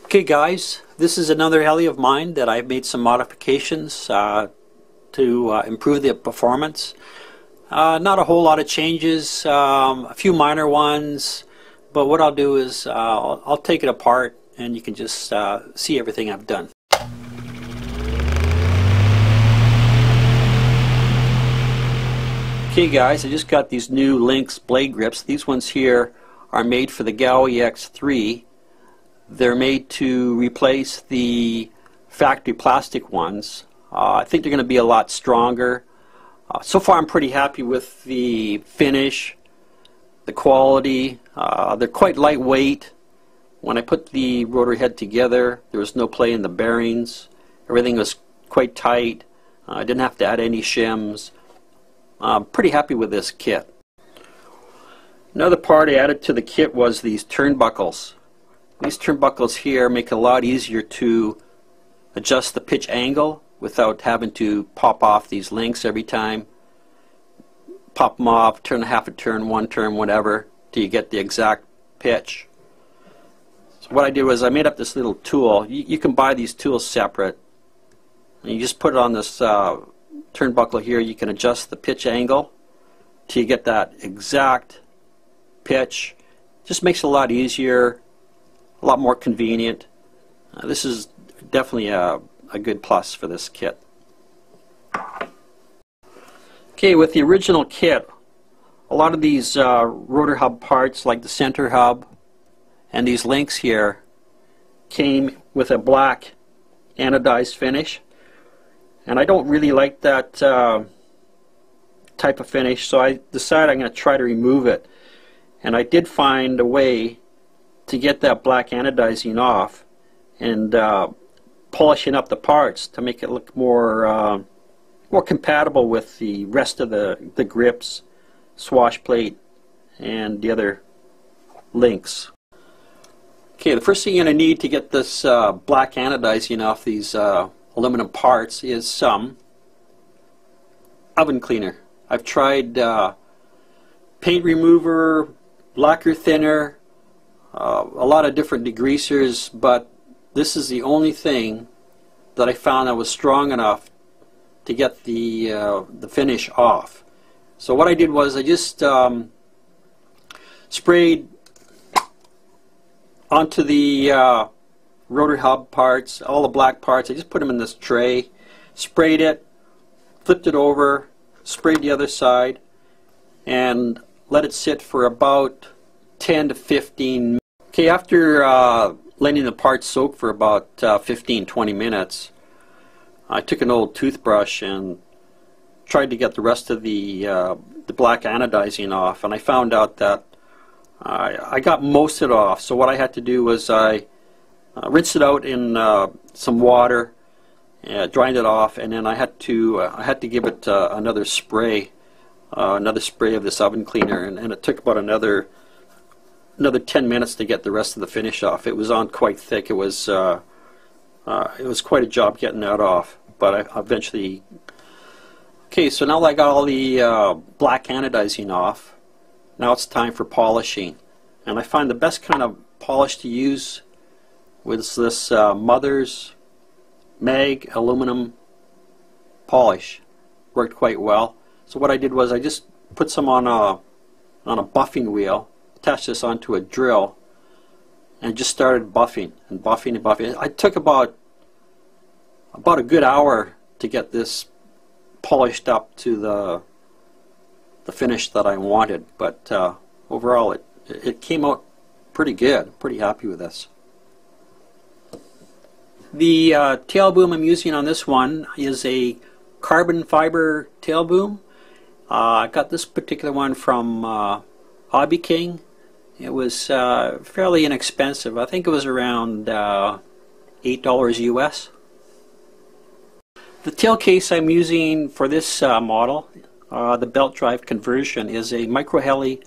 Okay guys, this is another heli of mine that I've made some modifications to improve the performance. Not a whole lot of changes, a few minor ones, but what I'll do is I'll take it apart and you can just see everything I've done. Okay guys, I just got these new LYNX blade grips. These ones here are made for the GAUI X3. They're made to replace the factory plastic ones. I think they're going to be a lot stronger. So far I'm pretty happy with the finish, the quality. They're quite lightweight. When I put the rotor head together, there was no play in the bearings. Everything was quite tight. I didn't have to add any shims. I'm pretty happy with this kit. Another part I added to the kit was these turnbuckles. These turnbuckles here make it a lot easier to adjust the pitch angle without having to pop off these links every time. Pop them off, turn half a turn, one turn, whatever, till you get the exact pitch. So what I did was I made up this little tool. You can buy these tools separate. And you just put it on this turnbuckle here. You can adjust the pitch angle till you get that exact pitch. Just makes it a lot easier, a lot more convenient. This is definitely a good plus for this kit. Okay, with the original kit, a lot of these rotor hub parts, like the center hub and these links here, came with a black anodized finish, and I don't really like that type of finish, so I decided I'm going to try to remove it. And I did find a way to get that black anodizing off and polishing up the parts to make it look more compatible with the rest of the grips, swash plate, and the other links. Okay, the first thing you're going to need to get this black anodizing off these aluminum parts is some oven cleaner. I've tried paint remover, lacquer thinner, a lot of different degreasers, but this is the only thing that I found that was strong enough to get the finish off. So what I did was I just sprayed onto the rotor hub parts, all the black parts. I just put them in this tray, sprayed it, flipped it over, sprayed the other side, and let it sit for about 10 to 15 minutes. Okay, after letting the parts soak for about 15-20 minutes, I took an old toothbrush and tried to get the rest of the black anodizing off, and I found out that I got most of it off. So what I had to do was I rinsed it out in some water, dried it off, and then I had to give it another spray of this oven cleaner, and it took about another 10 minutes to get the rest of the finish off. It was on quite thick. It was quite a job getting that off, but I eventually. Okay, so now that I got all the black anodizing off, now it's time for polishing. And I find the best kind of polish to use was this Mother's Mag aluminum polish. Worked quite well. So what I did was I just put some on a buffing wheel, attached this onto a drill, and just started buffing and buffing and buffing. It took about a good hour to get this polished up to the finish that I wanted, but overall it came out pretty good. Pretty happy with this. The tail boom I'm using on this one is a carbon fiber tail boom. I got this particular one from Hobby King. It was fairly inexpensive. I think it was around $8 US. The tail case I'm using for this model, the belt drive conversion, is a micro heli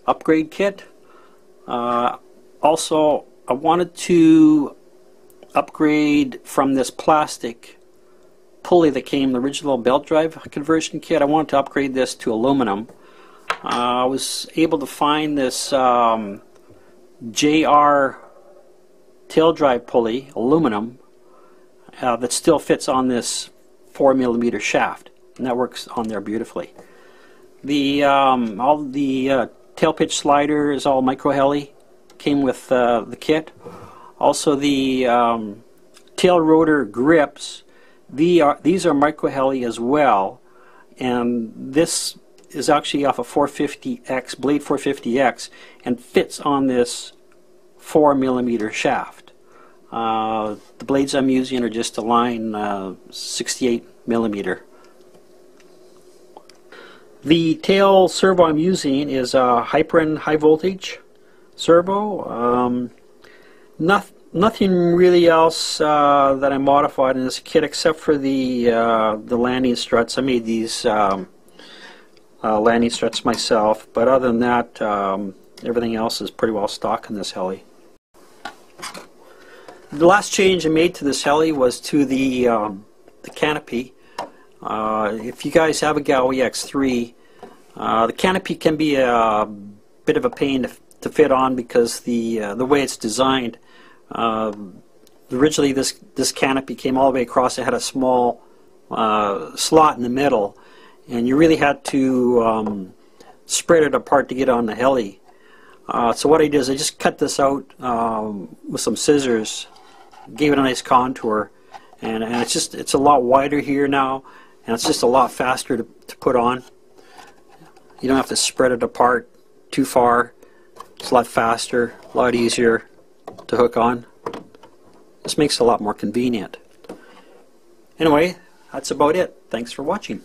upgrade kit. Also, I wanted to upgrade from this plastic pulley that came, the original belt drive conversion kit. I wanted to upgrade this to aluminum. I was able to find this JR tail drive pulley, aluminum, that still fits on this 4mm shaft, and that works on there beautifully. All the tail pitch slider is all micro heli, came with the kit. Also the tail rotor grips, these are micro heli as well, and this is actually off a 450X, Blade 450X, and fits on this 4mm shaft. The blades I'm using are just a line 68mm. The tail servo I'm using is a Hyperin high voltage servo. Nothing really else that I modified in this kit except for the landing struts. I made these landing struts myself, but other than that, everything else is pretty well stock in this heli. The last change I made to this heli was to the canopy. If you guys have a GAUI X3, the canopy can be a bit of a pain to fit on because the way it's designed. Originally this canopy came all the way across. It had a small slot in the middle, and you really had to spread it apart to get on the heli. So what I did is I just cut this out with some scissors, gave it a nice contour, and it's a lot wider here now, and it's just a lot faster to put on. You don't have to spread it apart too far. It's a lot faster, a lot easier to hook on. This makes it a lot more convenient. Anyway, that's about it. Thanks for watching.